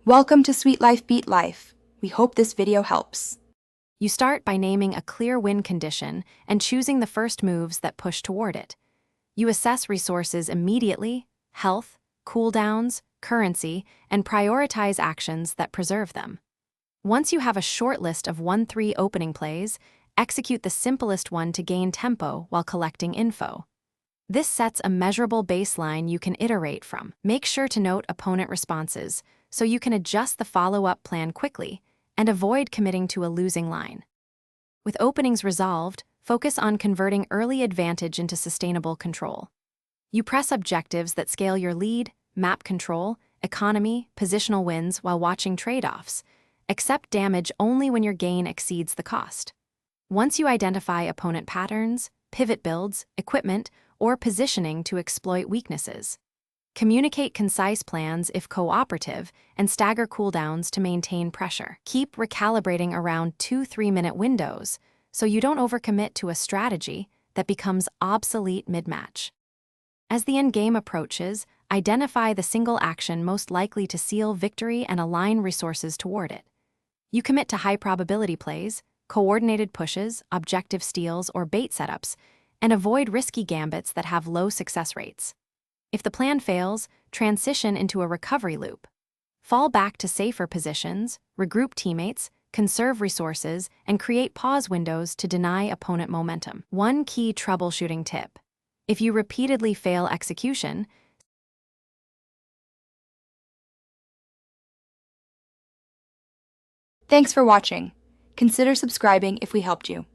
Welcome to Sweet Life Beat Life. We hope this video helps. You start by naming a clear win condition and choosing the first moves that push toward it. You assess resources immediately, health, cooldowns, currency, and prioritize actions that preserve them. Once you have a short list of 1-3 opening plays, execute the simplest one to gain tempo while collecting info. This sets a measurable baseline you can iterate from. Make sure to note opponent responses so you can adjust the follow-up plan quickly and avoid committing to a losing line. With openings resolved, focus on converting early advantage into sustainable control. You press objectives that scale your lead, map control, economy, positional wins while watching trade-offs. Accept damage only when your gain exceeds the cost. Once you identify opponent patterns, pivot builds, equipment, or positioning to exploit weaknesses. Communicate concise plans if cooperative and stagger cooldowns to maintain pressure. Keep recalibrating around 2-3 minute windows so you don't overcommit to a strategy that becomes obsolete mid-match. As the endgame approaches, identify the single action most likely to seal victory and align resources toward it. You commit to high probability plays, coordinated pushes, objective steals, or bait setups, and avoid risky gambits that have low success rates. If the plan fails, transition into a recovery loop. Fall back to safer positions, regroup teammates, conserve resources, and create pause windows to deny opponent momentum. One key troubleshooting tip: if you repeatedly fail execution, Thanks for watching. Consider subscribing if we helped you.